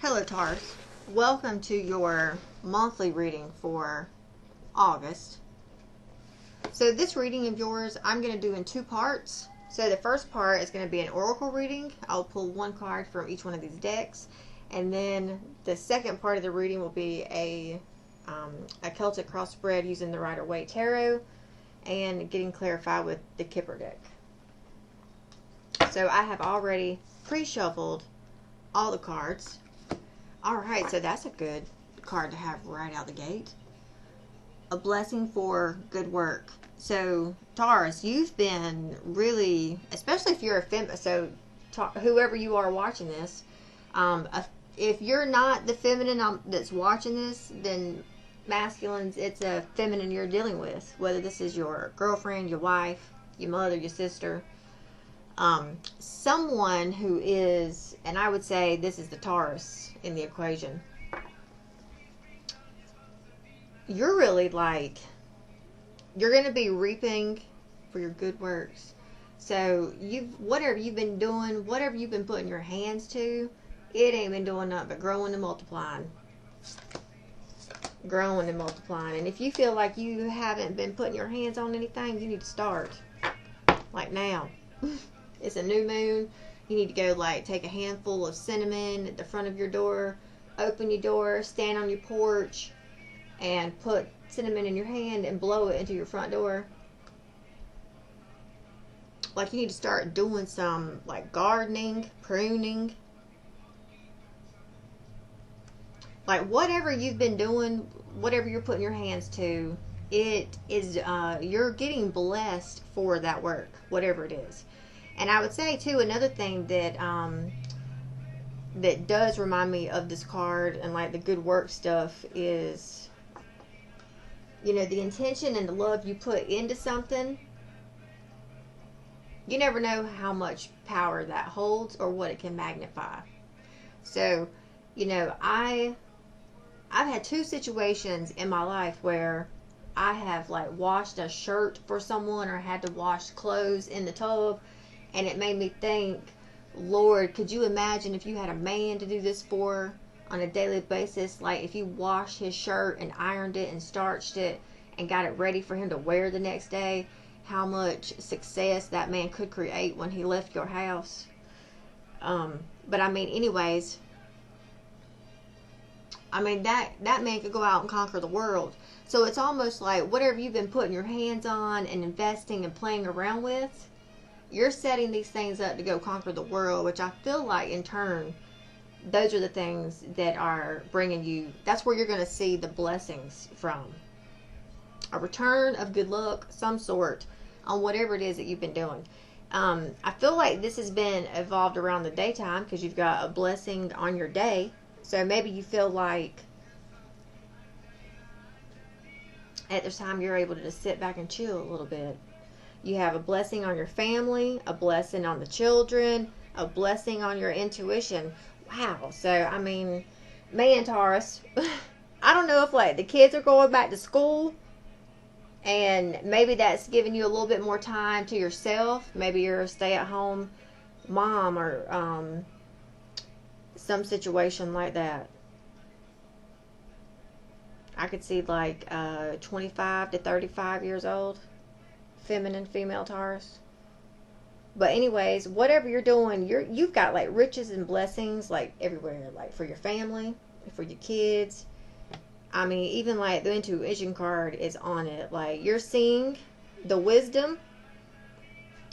Hello Taurus, welcome to your monthly reading for August. So this reading of yours I'm going to do in two parts. So the first part is going to be an oracle reading. I'll pull one card from each one of these decks, and then the second part of the reading will be a Celtic cross spread using the Rider-Waite Tarot and getting clarified with the Kipper deck. So I have already pre-shuffled all the cards. Alright, so that's a good card to have right out the gate. A blessing for good work. So, Taurus, you've been really, especially if you're a feminine, so whoever you are watching this, if you're not the feminine that's watching this, then masculines, it's a feminine you're dealing with. Whether this is your girlfriend, your wife, your mother, your sister. Someone who is, and I would say this is the Taurus in the equation. You're really like, you're going to be reaping for your good works. So whatever you've been doing, whatever you've been putting your hands to, it ain't been doing nothing but growing and multiplying. Growing and multiplying. And if you feel like you haven't been putting your hands on anything, you need to start. Like now. It's a new moon. You need to go like take a handful of cinnamon at the front of your door, open your door, stand on your porch, and put cinnamon in your hand and blow it into your front door. Like you need to start doing some like gardening, pruning. Like whatever you've been doing, whatever you're putting your hands to, it is you're getting blessed for that work, whatever it is. And I would say too, another thing that that does remind me of this card and like the good work stuff is, you know, the intention and the love you put into something. You never know how much power that holds or what it can magnify. So, you know, I've had two situations in my life where I have like washed a shirt for someone or had to wash clothes in the tub. And it made me think, Lord, could you imagine if you had a man to do this for on a daily basis? Like if you washed his shirt and ironed it and starched it and got it ready for him to wear the next day, how much success that man could create when he left your house. But I mean, anyways, I mean, that man could go out and conquer the world. So it's almost like whatever you've been putting your hands on and investing and playing around with, you're setting these things up to go conquer the world, which I feel like in turn, those are the things that are bringing you, that's where you're going to see the blessings from. A return of good luck, some sort, on whatever it is that you've been doing. I feel like this has been evolved around the daytime because you've got a blessing on your day. So maybe you feel like at this time you're able to just sit back and chill a little bit. You have a blessing on your family, a blessing on the children, a blessing on your intuition. Wow. So, I mean, man, Taurus, I don't know if like the kids are going back to school and maybe that's giving you a little bit more time to yourself. Maybe you're a stay-at-home mom or some situation like that. I could see like 25 to 35 years old. Feminine, female Taurus. But anyways, whatever you're doing, you've got like riches and blessings like everywhere, like for your family, for your kids. I mean, even like the intuition card is on it. Like you're seeing the wisdom.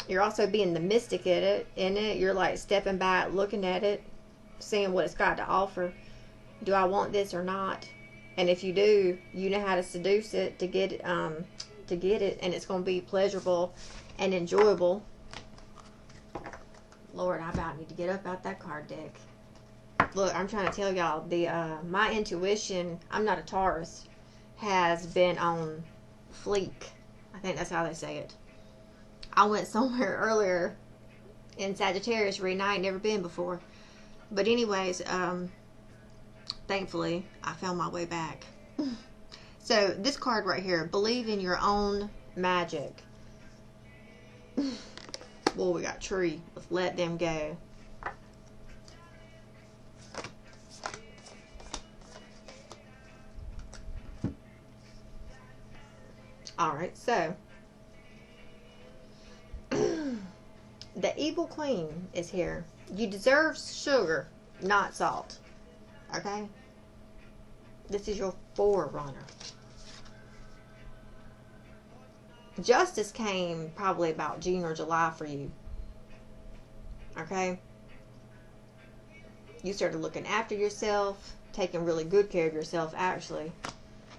You're also being the mystic in it. You're like stepping back, looking at it, seeing what it's got to offer. Do I want this or not? And if you do, you know how to seduce it to get it. And it's going to be pleasurable and enjoyable. Lord, I about need to get up out that card deck. Look, I'm trying to tell y'all, my intuition, I'm not a Taurus, has been on fleek. I think that's how they say it. I went somewhere earlier in Sagittarius reading I ain't never been before. But anyways, thankfully, I found my way back. So, this card right here, believe in your own magic. Well, we got tree. Let's let them go. Alright, so the evil queen is here. You deserve sugar, not salt. Okay? This is your forerunner. Justice came probably about June or July for you. Okay? You started looking after yourself, taking really good care of yourself, actually.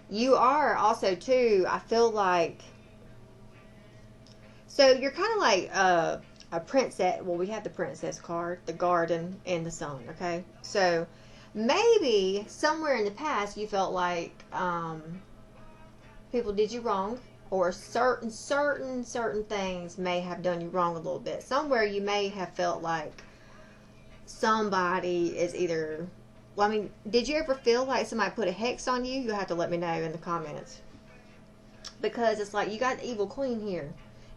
You are also, too, I feel like, so you're kind of like a princess. Well, we have the princess card, the garden, and the sun, okay? So maybe somewhere in the past you felt like people did you wrong, or certain things may have done you wrong a little bit. Somewhere you may have felt like somebody is either, well, I mean, did you ever feel like somebody put a hex on you? You'll have to let me know in the comments. Because it's like you got the evil queen here.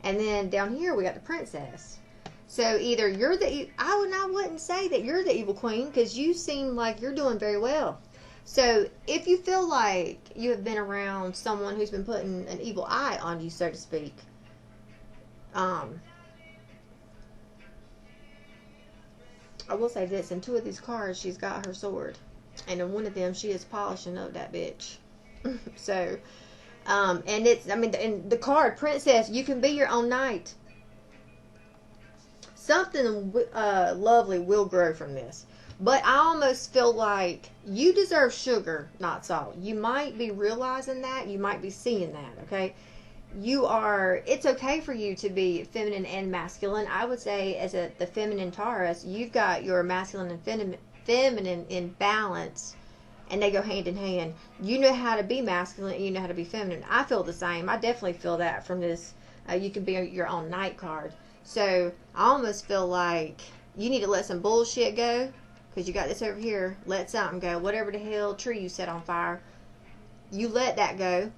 And then down here we got the princess. So either you're the, I wouldn't say that you're the evil queen, because you seem like you're doing very well. So if you feel like you have been around someone who's been putting an evil eye on you, so to speak, I will say this, in two of these cards she's got her sword, and in one of them she is polishing up that bitch. So and it's, I mean, in the card princess, you can be your own knight. Something lovely will grow from this. But I almost feel like you deserve sugar, not salt. You might be realizing that. You might be seeing that, okay? You are, it's okay for you to be feminine and masculine. I would say as the feminine Taurus, you've got your masculine and feminine in balance, and they go hand in hand. You know how to be masculine, and you know how to be feminine. I feel the same. I definitely feel that from this. You can be your own knight card. So I almost feel like you need to let some bullshit go, because you got this over here. Let something go. Whatever the hell tree you set on fire, you let that go.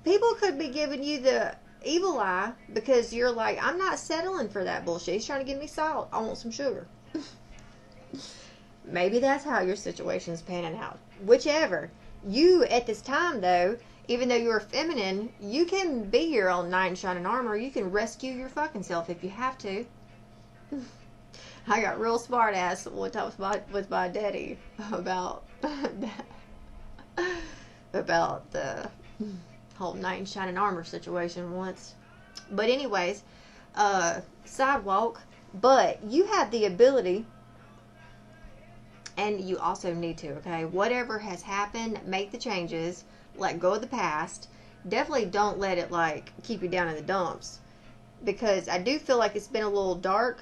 People could be giving you the evil eye because you're like, I'm not settling for that bullshit. He's trying to give me salt. I want some sugar. Maybe that's how your situation is panning out. Whichever. You, at this time, though, even though you're feminine, you can be your own knight in shining armor. You can rescue your fucking self if you have to. I got real smart ass one time with my daddy about about the whole knight in shining armor situation once. But anyways, sidewalk. But you have the ability, and you also need to, okay? Whatever has happened, make the changes. Let go of the past. Definitely don't let it, like, keep you down in the dumps. Because I do feel like it's been a little dark.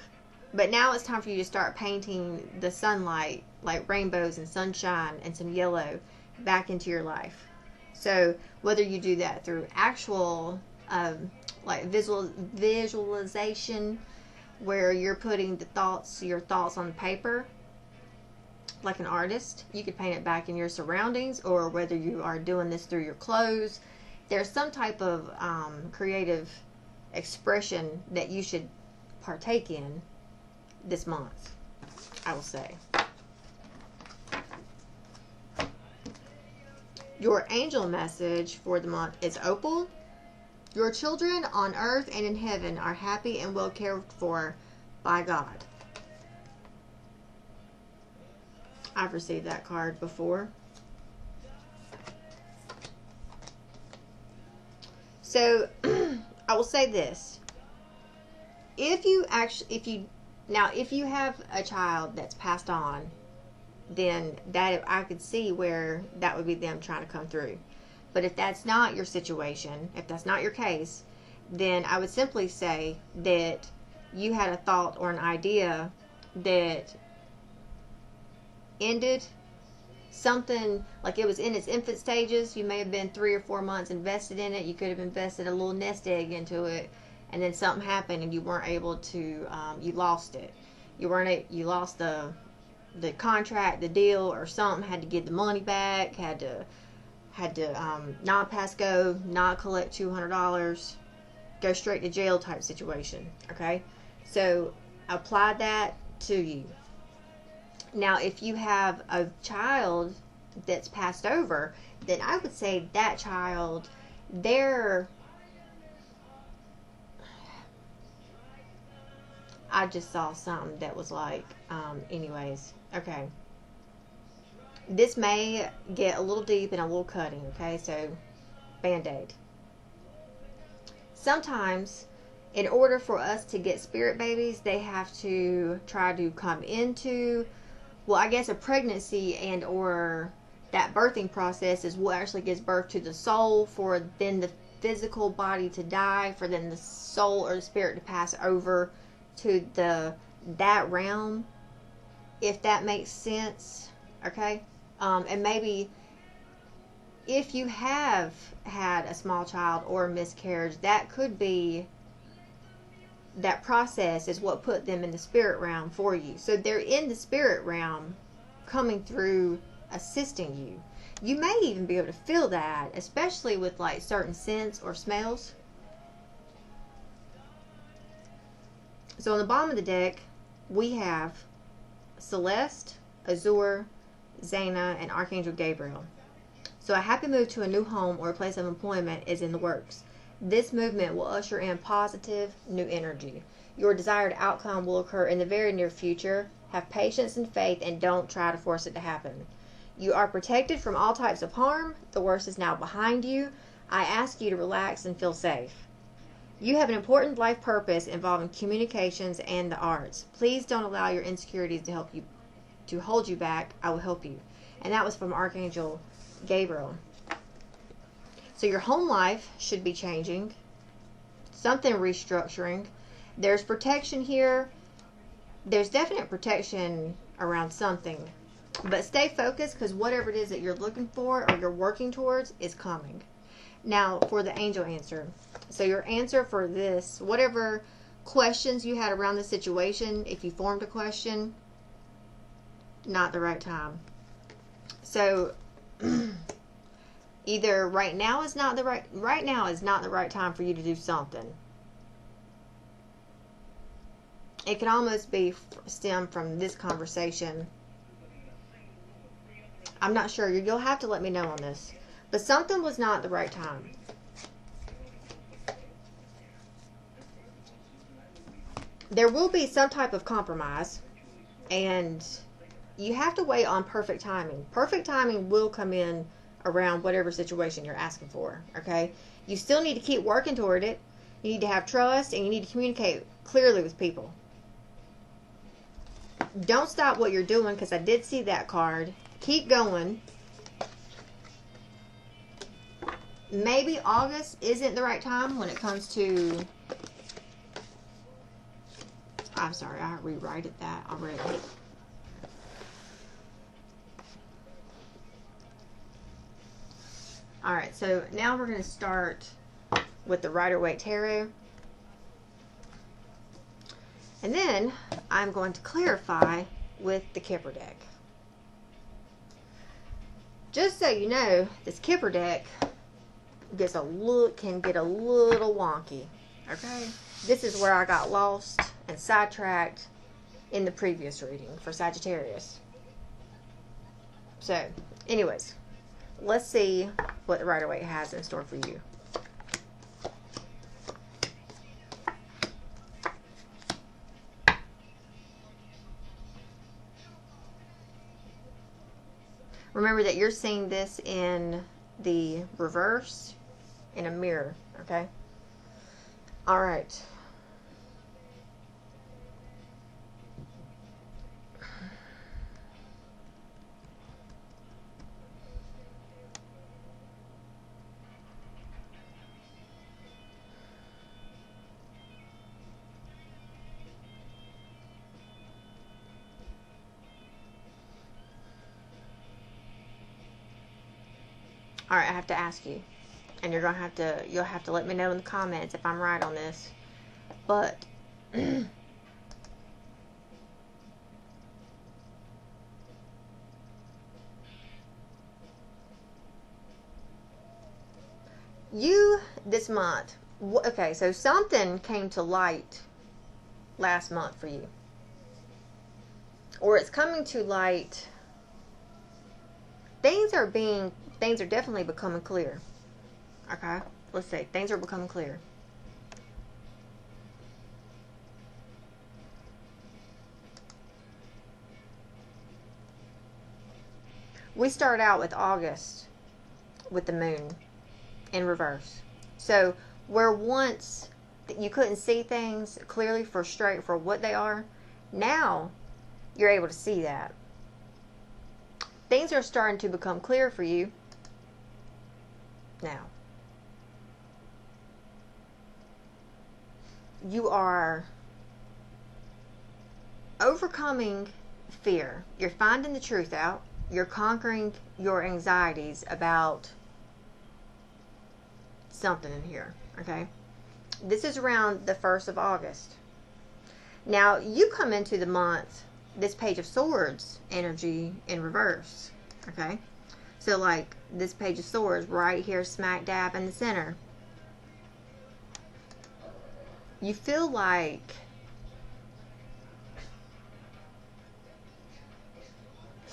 But now it's time for you to start painting the sunlight, like rainbows and sunshine and some yellow, back into your life. So whether you do that through actual, like visualization, where you're putting your thoughts on paper, like an artist, you could paint it back in your surroundings, or whether you are doing this through your clothes, there's some type of creative expression that you should partake in this month, I will say. Your angel message for the month is Opal. Your children on earth and in heaven are happy and well cared for by God. I've received that card before. So I will say this. If you have a child that's passed on, then that I could see where that would be them trying to come through. But if that's not your situation, if that's not your case, then I would simply say that you had a thought or an idea that ended something, like it was in its infant stages. You may have been 3 or 4 months invested in it. You could have invested a little nest egg into it, and then something happened and you weren't able to, you lost it. You lost the contract, the deal, or something. Had to get the money back. Had to not pass go, not collect $200, go straight to jail type situation. Okay, so apply that to you. Now, if you have a child that's passed over, then I would say that child they're, I just saw something that was like, anyways, okay. This may get a little deep and a little cutting, okay? So, Band-Aid. Sometimes, in order for us to get spirit babies, they have to try to come into, well, I guess a pregnancy and or that birthing process is what actually gives birth to the soul, for then the physical body to die, for then the soul or the spirit to pass over to that realm, if that makes sense, okay? And maybe if you have had a small child or a miscarriage, that could be, that process is what put them in the spirit realm for you. So they're in the spirit realm coming through, assisting you. You may even be able to feel that, especially with like certain scents or smells. So on the bottom of the deck, we have Celeste, Azure, Zana, and Archangel Gabriel. So a happy move to a new home or a place of employment is in the works. This movement will usher in positive new energy. Your desired outcome will occur in the very near future. Have patience and faith and don't try to force it to happen. You are protected from all types of harm. The worst is now behind you. I ask you to relax and feel safe. You have an important life purpose involving communications and the arts. Please don't allow your insecurities to hold you back. I will help you. And that was from Archangel Gabriel. So your home life should be changing. Something restructuring. There's protection here. There's definite protection around something. But stay focused, because whatever it is that you're looking for or you're working towards is coming. Now for the angel answer. So your answer for this, whatever questions you had around the situation, if you formed a question, not the right time. So either right now is not the right time for you to do something. It can almost be stem from this conversation. I'm not sure. You'll have to let me know on this. But something was not the right time. There will be some type of compromise, and you have to wait on perfect timing. Perfect timing will come in around whatever situation you're asking for, okay? You still need to keep working toward it. You need to have trust, and you need to communicate clearly with people. Don't stop what you're doing, because I did see that card. Keep going. Maybe August isn't the right time when it comes to... I'm sorry, I rewrote that already. Alright, so now we're going to start with the Rider-Waite Tarot. And then I'm going to clarify with the Kipper deck. Just so you know, this Kipper deck can get a little wonky. Okay? This is where I got lost and sidetracked in the previous reading for Sagittarius. So, anyways, let's see what the Rider-Waite has in store for you. Remember that you're seeing this in the reverse in a mirror, okay? All right. All right, I have to ask you, and you'll have to let me know in the comments if I'm right on this. But you this month, okay, so something came to light last month for you, or it's coming to light. Things are definitely becoming clear. Okay? Let's see. Things are becoming clear. We start out with August with the moon in reverse. So where once you couldn't see things clearly for what they are, now you're able to see that. Things are starting to become clear for you now. You are overcoming fear. You're finding the truth out. You're conquering your anxieties about something in here, okay? This is around the 1st of August. Now, you come into the month, this Page of Swords energy in reverse, okay? So, like, this Page of Swords right here, smack dab in the center. You feel like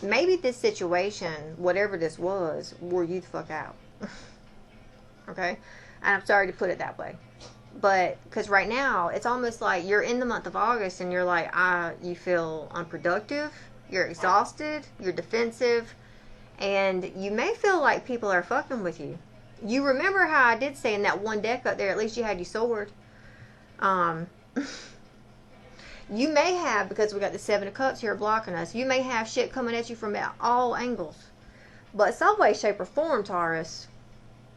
maybe this situation, whatever this was, wore you the fuck out. Okay? And I'm sorry to put it that way. But, because right now, it's almost like you're in the month of August and you're like, you feel unproductive, you're exhausted, you're defensive, and you may feel like people are fucking with you. You remember how I did say in that one deck up there, at least you had your sword. You may have, because we got the 7 of Cups here blocking us, you may have shit coming at you from all angles. But some way, shape, or form, Taurus,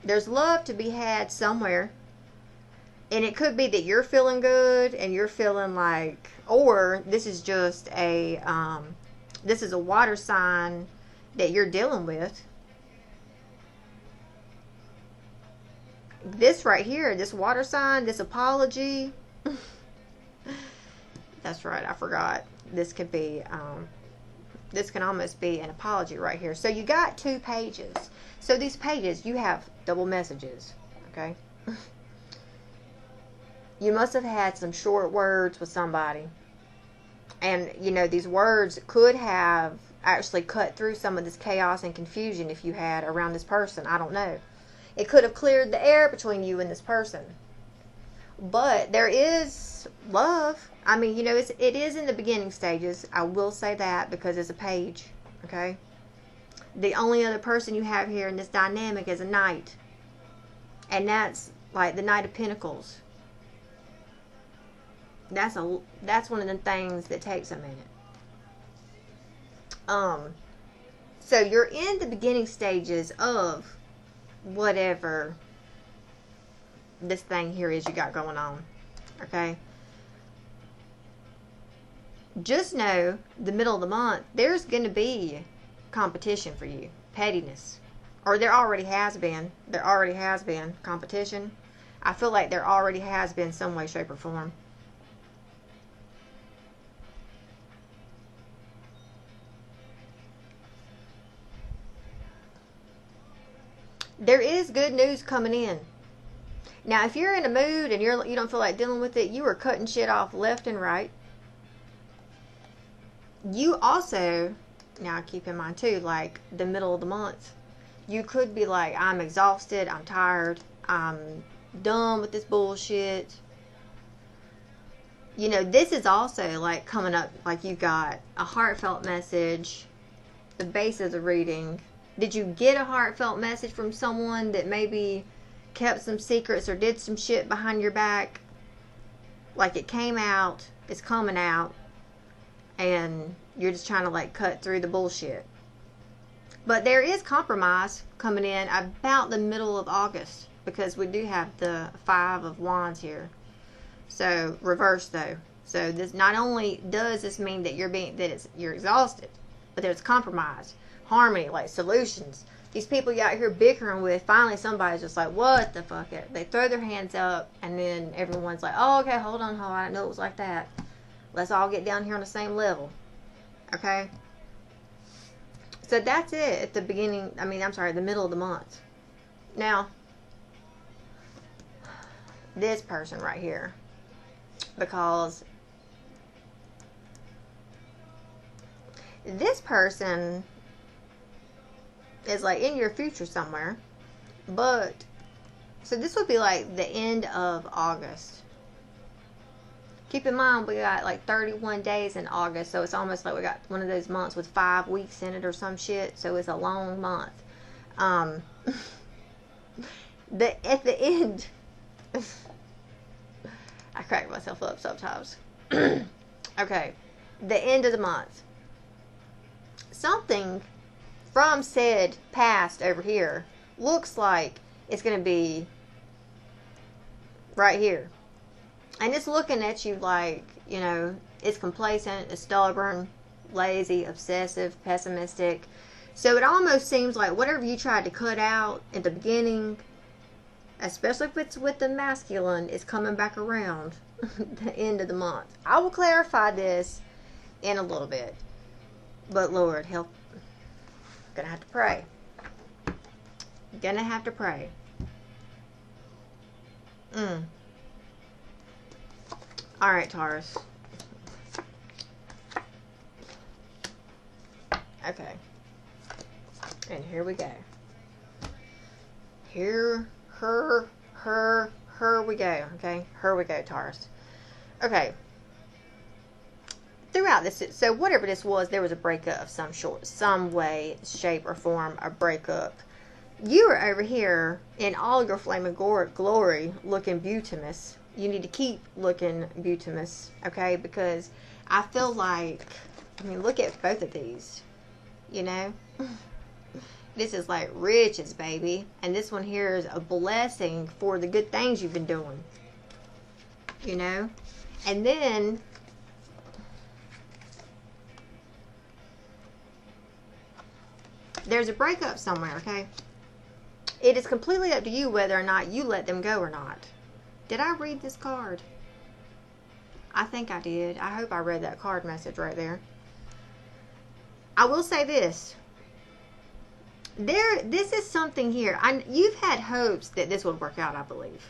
there's love to be had somewhere. And it could be that you're feeling good and you're feeling like, or this is just a water sign that you're dealing with. This right here, this water sign, this apology. That's right, I forgot. This could be, this can almost be an apology right here. So you got 2 pages. So these pages, you have double messages, okay? You must have had some short words with somebody. And, you know, these words could have actually cut through some of this chaos and confusion if you had around this person. I don't know. It could have cleared the air between you and this person. But there is love. I mean, you know, it is in the beginning stages. I will say that because it's a page, okay? The only other person you have here in this dynamic is a knight. And that's like the Knight of Pentacles. That's one of the things that takes a minute. So you're in the beginning stages of whatever this thing here is you got going on. Okay? Just know the middle of the month, there's going to be competition for you. Pettiness. Or there already has been. There already has been competition. I feel like there already has been some way, shape, or form. There is good news coming in. Now, if you're in a mood and you don't feel like dealing with it, you are cutting shit off left and right. You also, now keep in mind too, like the middle of the month, you could be like, I'm exhausted, I'm tired, I'm done with this bullshit. You know, this is also like coming up, like you got a heartfelt message, the base of the reading. Did you get a heartfelt message from someone that maybe kept some secrets or did some shit behind your back? Like it came out, it's coming out, and you're just trying to like cut through the bullshit. But there is compromise coming in about the middle of August, because we do have the 5 of Wands here. So reverse though. So this not only does this mean that you're exhausted, but there's compromise, harmony, like solutions. These people you out here bickering with, finally somebody's just like, what the fuck? They throw their hands up, and then everyone's like, oh, okay, hold on, I didn't know it was like that. Let's all get down here on the same level. Okay? So that's it at the beginning, the middle of the month. Now, this person right here, because this person is like in your future somewhere, but So this would be like the end of August. Keep in mind, we got like 31 days in August, so it's almost like we got one of those months with 5 weeks in it or some shit, so it's a long month. At the end, I crack myself up sometimes. Okay, the end of the month. Something from said past over here looks like it's going to be right here. And it's looking at you like, you know, it's complacent, it's stubborn, lazy, obsessive, pessimistic. So it almost seems like whatever you tried to cut out at the beginning, especially if it's with the masculine, is coming back around the end of the month. I will clarify this in a little bit. But Lord, help. I'm gonna have to pray. Gonna have to pray. Alright, Taurus. Okay. And here we go. Here we go. Okay? Here we go, Taurus. Okay. Throughout this, so whatever this was, there was a breakup of some way, shape, or form, a breakup. You are over here in all your flaming glory looking beautimous. You need to keep looking beautimous, okay? Because I feel like, I mean, look at both of these, you know? This is like riches, baby. And this one here is a blessing for the good things you've been doing, you know? And then there's a breakup somewhere, okay? It is completely up to you whether or not you let them go or not. Did I read this card? I think I did. I hope I read that card message right there. I will say this. This is something here. You've had hopes that this would work out, I believe.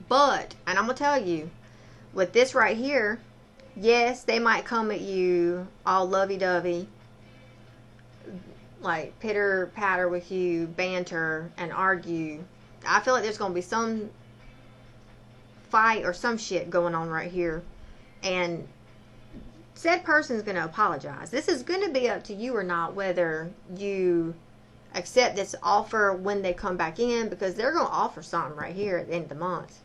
But, and I'm going to tell you, with this right here, yes, they might come at you all lovey-dovey, like pitter-patter with you, banter, and argue. I feel like there's going to be some fight or some shit going on right here. And said person is going to apologize. This is going to be up to you or not whether you accept this offer when they come back in, because they're going to offer something right here at the end of the month.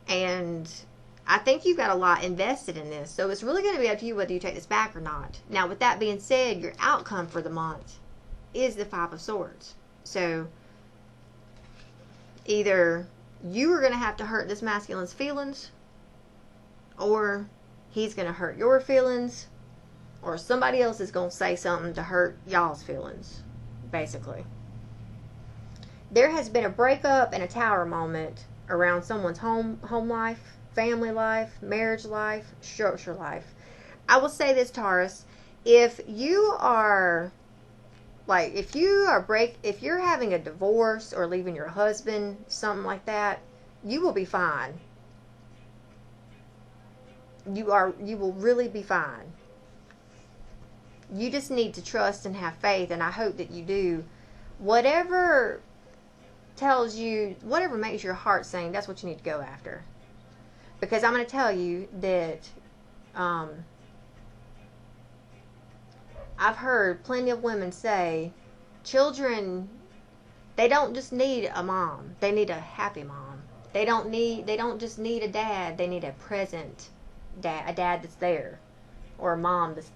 And I think you've got a lot invested in this. So it's really going to be up to you whether you take this back or not. Now, with that being said, your outcome for the month is the Five of Swords. So either you are going to have to hurt this masculine's feelings, or he's going to hurt your feelings, or somebody else is going to say something to hurt y'all's feelings, basically. There has been a breakup and a tower moment around someone's home life, family life, marriage life, structure life. I will say this, Taurus, if you are like, if you're having a divorce or leaving your husband, something like that, you will be fine. You will really be fine. You just need to trust and have faith, and I hope that you do. Whatever tells you, whatever makes your heart sing, that's what you need to go after. Because I'm going to tell you that I've heard plenty of women say children, they don't just need a mom. They need a happy mom. They don't just need a dad. They need a present dad, a dad that's there, or a mom that's,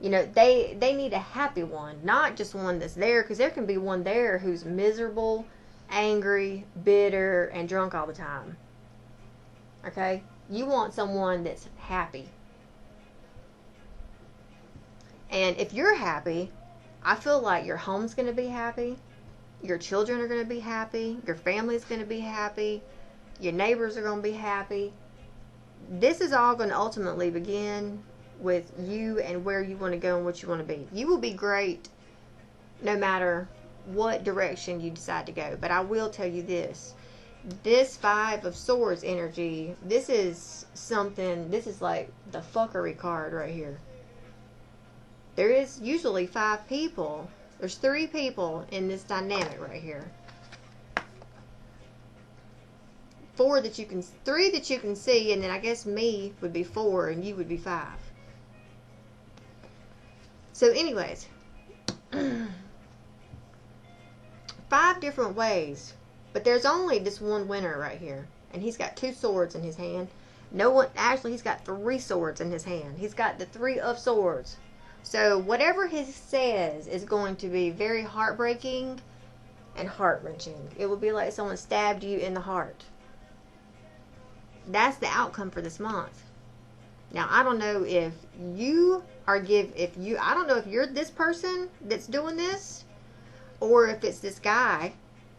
you know, they need a happy one, not just one that's there, because there can be one there who's miserable, angry, bitter, and drunk all the time. Okay? You want someone that's happy. And if you're happy, I feel like your home's going to be happy, your children are going to be happy, your family's going to be happy, your neighbors are going to be happy. This is all going to ultimately begin with you and where you want to go and what you want to be. You will be great no matter what direction you decide to go. But I will tell you this. This Five of Swords energy, this is something, this is like the fuckery card right here. There is usually 5 people. There's 3 people in this dynamic right here. 4 that you can, 3 that you can see, and then I guess me would be 4 and you would be 5. So anyways, 5 different ways, but there's only this one winner right here, and he's got 2 swords in his hand. No one, actually he's got 3 swords in his hand. He's got the 3 of swords. So whatever he says is going to be very heartbreaking and heart-wrenching. It would be like someone stabbed you in the heart. That's the outcome for this month. Now, I don't know if you are I don't know if you're this person that's doing this, or if it's this guy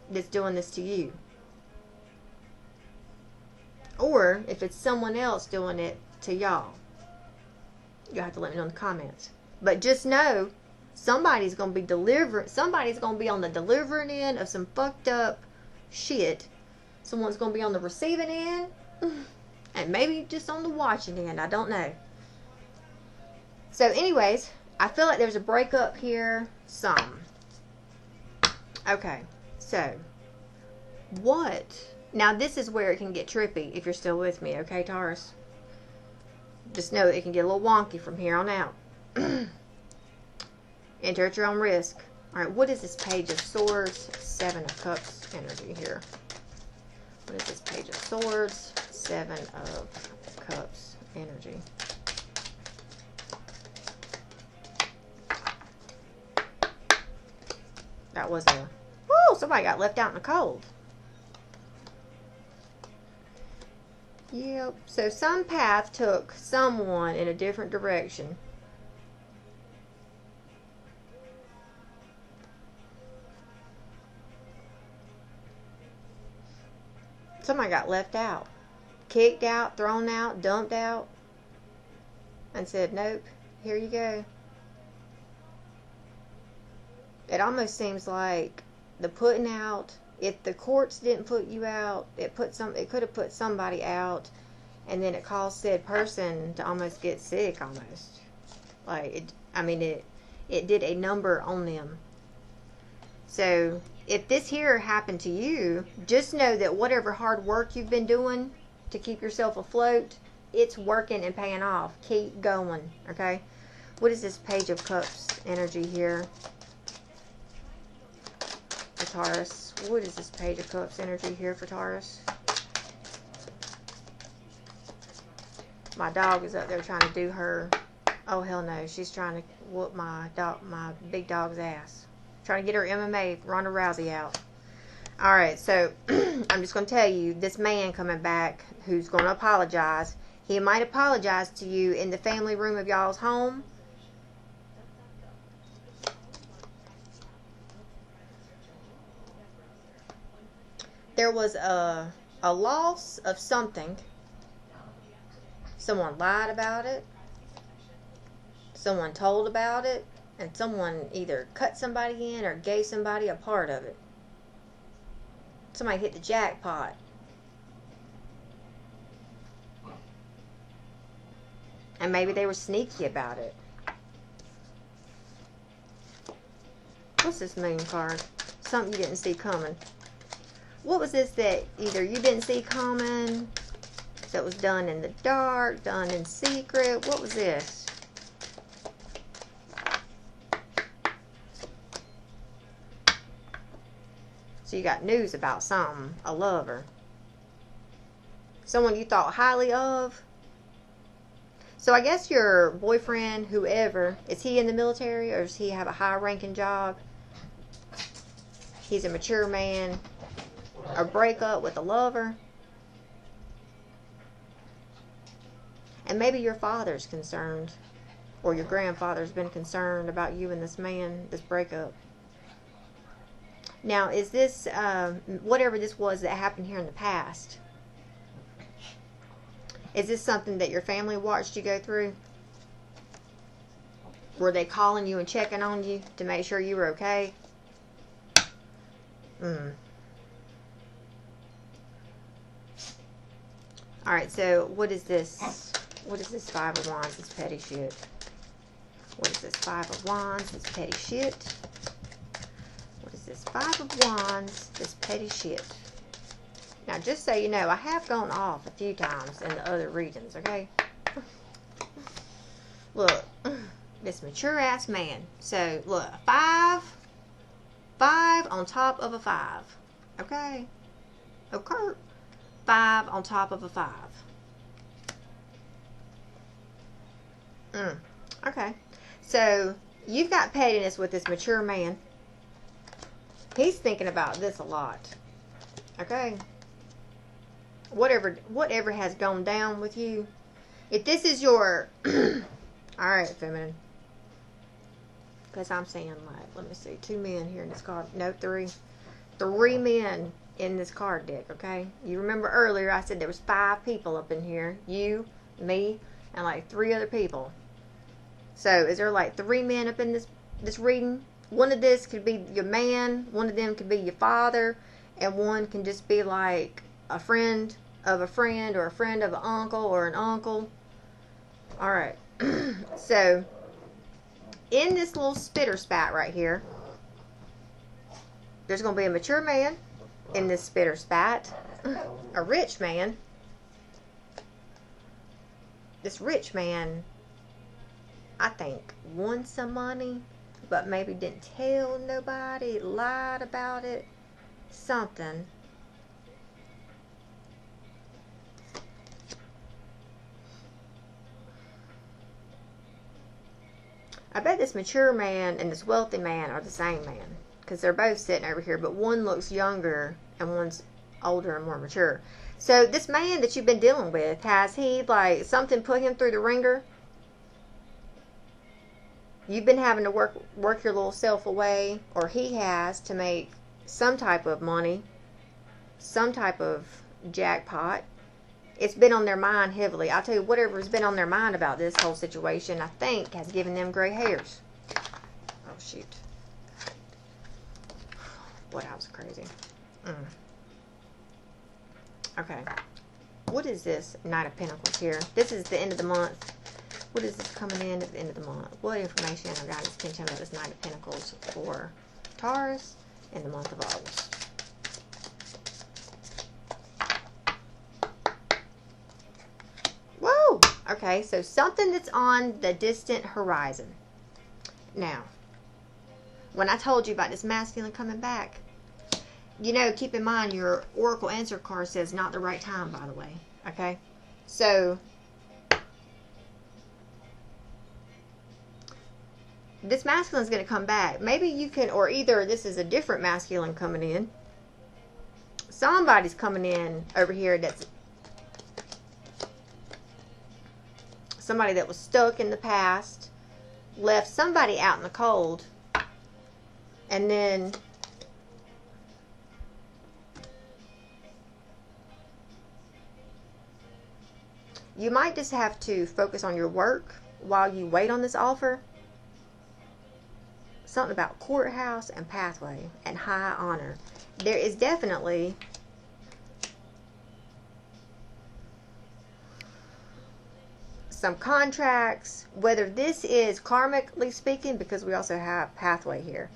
that's doing this to you, or if it's someone else doing it to y'all. You'll have to let me know in the comments. But just know, somebody's going to be somebody's going to be on the delivering end of some fucked up shit. Someone's going to be on the receiving end, and maybe just on the watching end. I don't know. So anyways, I feel like there's a breakup here. Okay, so what? Now this is where it can get trippy if you're still with me, okay, Taurus? Just know that it can get a little wonky from here on out. Enter at your own risk. Alright, what is this Page of Swords? 7 of Cups energy here. What is this Page of Swords? 7 of Cups energy. That was a... Woo! Somebody got left out in the cold. Yep. So some path took someone in a different direction. Somebody got left out. Kicked out, thrown out, dumped out. And said, nope, here you go. It almost seems like the putting out, if the courts didn't put you out, it could have put somebody out, and then it caused said person to almost get sick almost. Like, it did a number on them. So, if this here happened to you, just know that whatever hard work you've been doing to keep yourself afloat, it's working and paying off. Keep going, okay? What is this Page of Cups energy here for Taurus? What is this Page of Cups energy here for Taurus? My dog is up there trying to do her... Oh, hell no. She's trying to whoop my big dog's ass. Trying to get her MMA Ronda Rousey out. Alright, so I'm just going to tell you, this man coming back who's going to apologize, he might apologize to you in the family room of y'all's home. There was a loss of something. Someone lied about it. Someone told about it. And someone either cut somebody in or gave somebody a part of it. Somebody hit the jackpot. And maybe they were sneaky about it. What's this Moon card? Something you didn't see coming. What was this that either you didn't see coming, that was done in the dark, done in secret? What was this? So you got news about something, a lover. Someone you thought highly of. So I guess your boyfriend, whoever, is he in the military or does he have a high ranking job? He's a mature man. A breakup with a lover. And maybe your father's concerned, or your grandfather's been concerned about you and this man, this breakup. Now, is this, whatever this was that happened here in the past, is this something that your family watched you go through? Were they calling you and checking on you to make sure you were okay? Alright, so what is this? What is this 5 of Wands, this petty shit? What is this 5 of Wands, this petty shit? What is this 5 of Wands, this petty shit? Now, just so you know, I have gone off a few times in the other regions, okay? Look, this mature-ass man. So, look, 5 on top of a 5, okay? Okay. 5 on top of a 5. Okay. So, you've got pettiness with this mature man. He's thinking about this a lot. Okay? Whatever has gone down with you. If this is your... Alright, feminine. Because I'm saying, like, let me see, 2 men here in this card. No, 3. 3 men in this card deck, okay? You remember earlier I said there was 5 people up in here. You, me, and like 3 other people. So, is there like 3 men up in this reading? One of this could be your man, one of them could be your father, and one can just be like a friend of a friend, or a friend of an uncle, or an uncle. Alright. So, in this little spitter spat right here, there's going to be a mature man in this spitter spat. A rich man. This rich man, I think, won some money, but maybe didn't tell nobody, lied about it, something. I bet this mature man and this wealthy man are the same man, because they're both sitting over here, but one looks younger and one's older and more mature. So this man that you've been dealing with, has he, like, something put him through the ringer? You've been having to work your little self away, or he has, to make some type of money, some type of jackpot. It's been on their mind heavily. I'll tell you, whatever's been on their mind about this whole situation, I think, has given them gray hairs. Oh, shoot. Boy, that was crazy. Okay. What is this Knight of Pentacles here? This is the end of the month. What is this coming in at the end of the month? What information or guidance can you tell me about this Knight of Pentacles for Taurus in the month of August? Whoa! Okay, so something that's on the distant horizon. Now, when I told you about this masculine coming back, you know, keep in mind your Oracle answer card says not the right time, by the way. Okay? So, this masculine is going to come back. Maybe you can, or either this is a different masculine coming in. Somebody's coming in over here that's somebody that was stuck in the past, left somebody out in the cold, and then you might just have to focus on your work while you wait on this offer. Something about courthouse and pathway and high honor. There is definitely some contracts, whether this is karmically speaking, because we also have pathway here,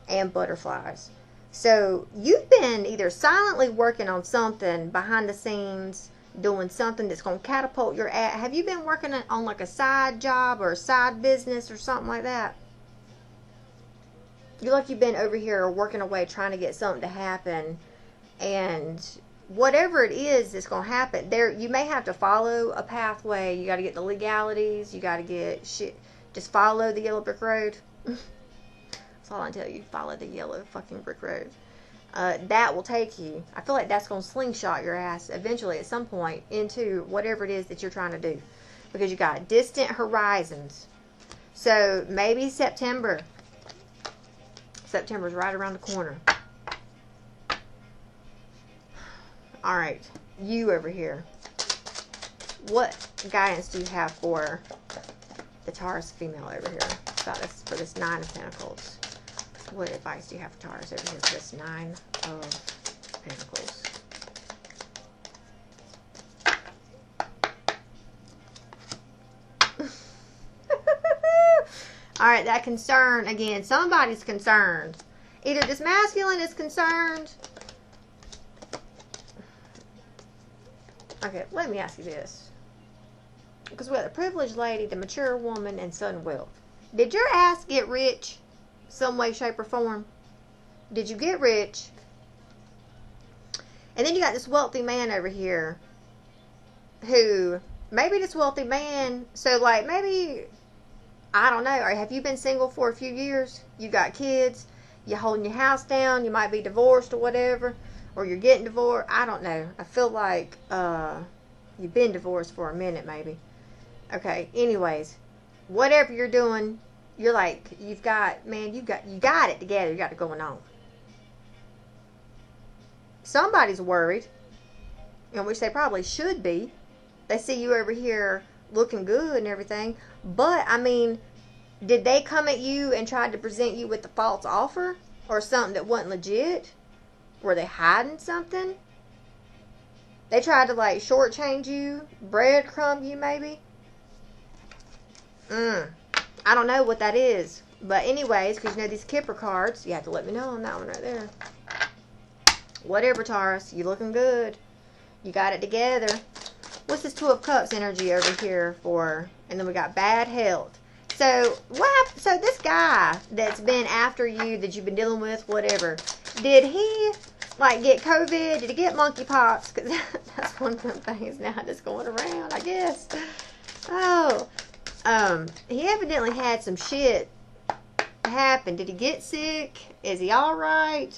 and butterflies. So you've been either silently working on something behind the scenes, doing something that's going to catapult your ad. Have you been working on like a side job or a side business or something like that? You're like you've been over here working away trying to get something to happen, and whatever it is that's going to happen, there you may have to follow a pathway. You got to get the legalities. You got to get shit. Just follow the yellow brick road. That's all I tell you. Follow the yellow fucking brick road. That will take you. I feel like that's going to slingshot your ass eventually at some point into whatever it is that you're trying to do, because you got distant horizons. So maybe September. September's right around the corner. Alright, you over here. What guidance do you have for the Taurus female over here? About this, for this 9 of Pentacles. What advice do you have for Taurus over here for this 9 of Pentacles? Alright, that concern, again, somebody's concerned. Either this masculine is concerned, Okay, let me ask you this. Because we got the privileged lady, the mature woman, and sudden wealth. Did your ass get rich some way, shape, or form? Did you get rich? And then you got this wealthy man over here who, maybe this wealthy man, so like maybe, I don't know, or have you been single for a few years? You got kids, you're holding your house down, you might be divorced or whatever, or you're getting divorced. I don't know. I feel like you've been divorced for a minute maybe. Okay, anyways, whatever you're doing, you're like, you got it together, you got it going on. Somebody's worried, in which they probably should be. They see you over here looking good and everything, but I mean, did they come at you and try to present you with a false offer or something that wasn't legit? Were they hiding something? They tried to like shortchange you, breadcrumb you maybe. I don't know what that is, but anyways, because you know these Kipper cards, you have to let me know on that one right there. Whatever, Taurus, you looking good. You got it together. What's this Two of Cups energy over here for? And then we got bad health. So what happened? So this guy that's been after you, that you've been dealing with, whatever, did he like get COVID? Did he get monkeypox? Because that's one of them things now that's going around, I guess. Oh, he evidently had some shit happen. Did he get sick? Is he all right?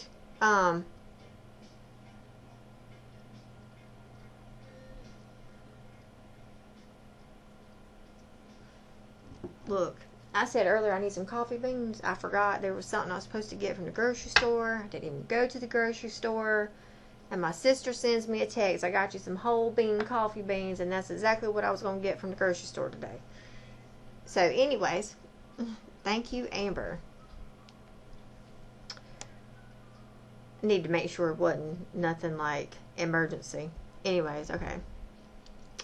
Look, I said earlier I need some coffee beans. I forgot there was something I was supposed to get from the grocery store. I didn't even go to the grocery store. And my sister sends me a text. I got you some whole bean coffee beans, and that's exactly what I was going to get from the grocery store today. So anyways, thank you, Amber. Need to make sure it wasn't nothing like emergency. Anyways, okay.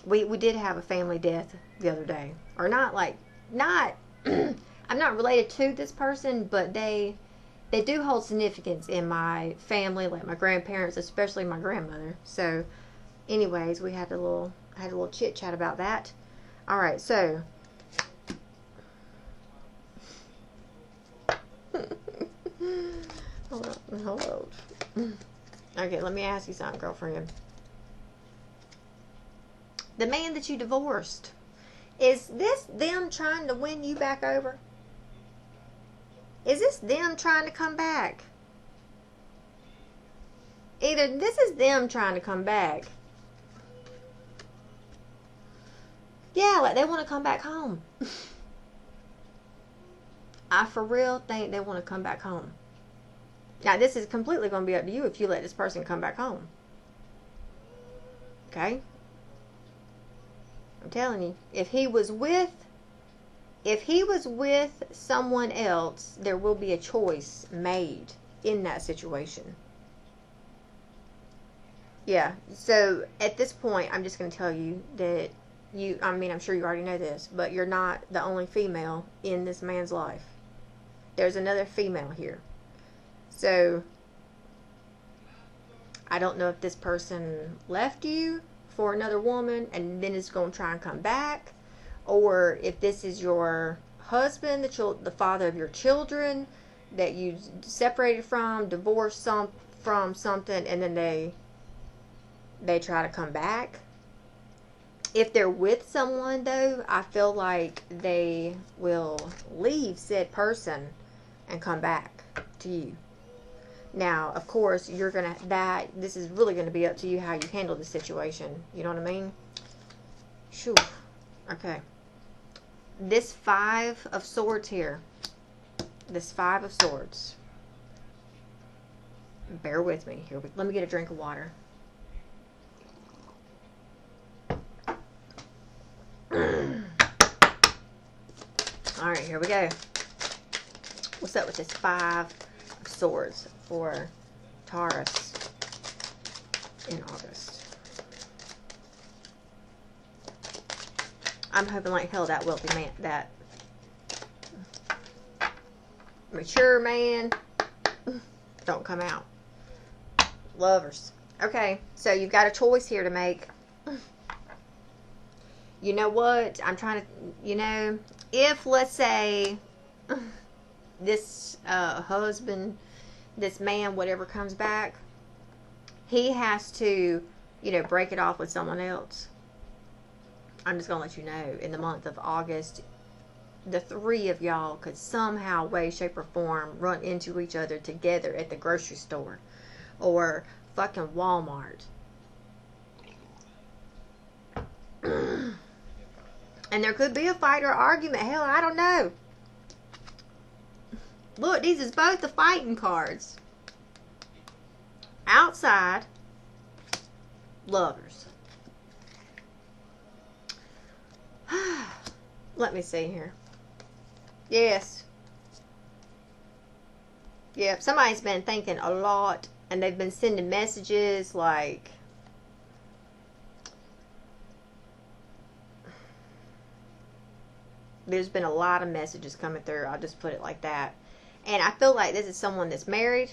We did have a family death the other day. Or not like, I'm not related to this person, but they do hold significance in my family, like my grandparents, especially my grandmother. So anyways, we had a little chit chat about that. All right, so hold on. Okay, let me ask you something, girlfriend. The man that you divorced, is this them trying to win you back over? Is this them trying to come back? Either this is them trying to come back. Yeah, like they want to come back home. I for real think they want to come back home. Now, this is completely going to be up to you if you let this person come back home. Okay? I'm telling you, if he was with someone else, there will be a choice made in that situation. Yeah, so at this point, I'm just going to tell you that I'm sure you already know this, but you're not the only female in this man's life. There's another female here. So, I don't know if this person left you for another woman and then is going to try and come back, or if this is your husband, the father of your children that you separated from, divorced from something, and then they try to come back. If they're with someone, though, I feel like they will leave said person and come back to you. Now, of course, this is really going to be up to you how you handle the situation. You know what I mean? Shoo. Okay. This Five of Swords here. This Five of Swords. Bear with me. Here, let me get a drink of water. Alright, here we go. What's up with this Five of Swords for Taurus in August? I'm hoping like hell that wealthy man, that mature man, don't come out. Lovers. Okay, so you've got a choice here to make. You know what? I'm trying to, if let's say this husband, this man, whatever comes back, he has to, break it off with someone else. I'm just going to let you know, in the month of August, the three of y'all could somehow, way, shape, or form run into each other together at the grocery store or fucking Walmart. And there could be a fight or argument. Hell, I don't know. Look, these is both the fighting cards. Outside, lovers. Let me see here. Yes. Yep, somebody's been thinking a lot, and they've been sending messages like, there's been a lot of messages coming through. I'll just put it like that. And I feel like this is someone that's married.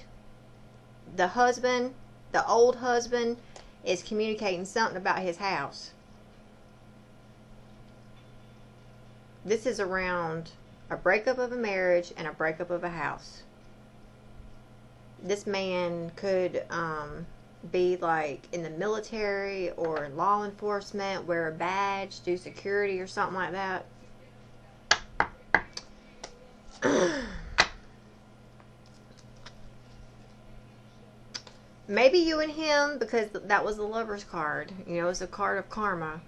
The husband, the old husband, is communicating something about his house. This is around a breakup of a marriage and a breakup of a house. This man could be like in the military or law enforcement, wear a badge, do security or something like that. Maybe you and him, because that was the Lover's card. It's a card of karma.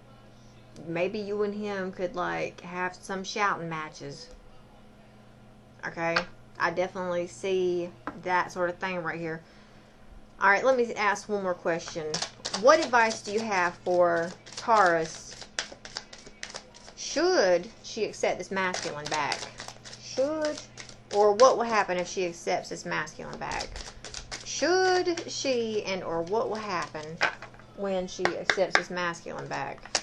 Maybe you and him could like have some shouting matches. Okay? I definitely see that sort of thing right here. Alright, let me ask one more question. What advice do you have for Taurus? Should she accept this masculine back? Should, or what will happen if she accepts this masculine back? Should she, and or what will happen when she accepts this masculine back?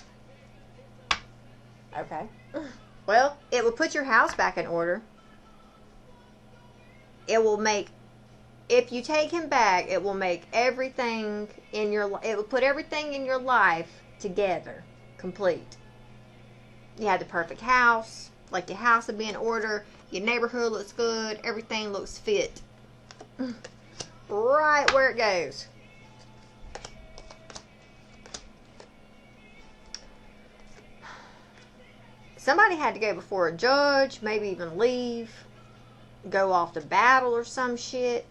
Okay. Well, it will put your house back in order. It will make, if you take him back, it will make everything in your, it will put everything in your life together, complete. You have the perfect house, like your house will be in order, your neighborhood looks good, everything looks fit. Right where it goes. Somebody had to go before a judge, maybe even leave, go off to battle or some shit.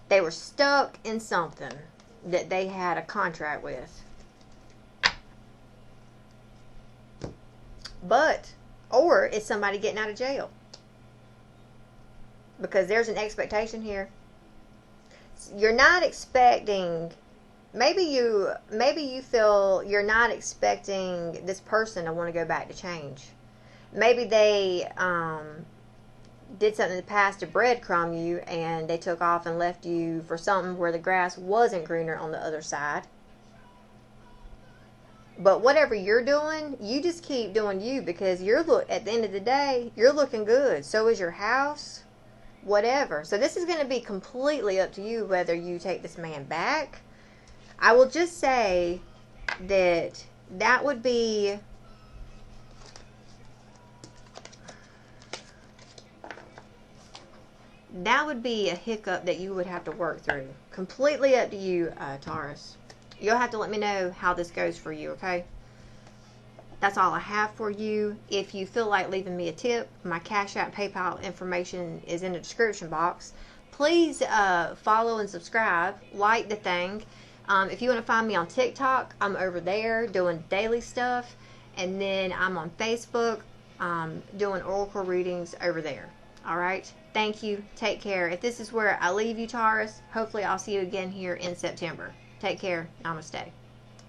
They were stuck in something that they had a contract with. But, or it's somebody getting out of jail. Because there's an expectation here. You're not expecting, maybe you feel you're not expecting this person to want to go back to change. Maybe they did something in the past to breadcrumb you, and they took off and left you for something where the grass wasn't greener on the other side. But whatever you're doing, you just keep doing you, because at the end of the day, you're looking good. So is your house. Whatever. So this is going to be completely up to you whether you take this man back. I will just say that would be a hiccup that you would have to work through. Completely up to you, Taurus. You'll have to let me know how this goes for you, okay? That's all I have for you. If you feel like leaving me a tip, my CashApp, PayPal information is in the description box. Please follow and subscribe. Like the thing. If you want to find me on TikTok, I'm over there doing daily stuff. And then I'm on Facebook doing oracle readings over there. Alright? Thank you. Take care. If this is where I leave you, Taurus, hopefully I'll see you again here in September. Take care. Namaste.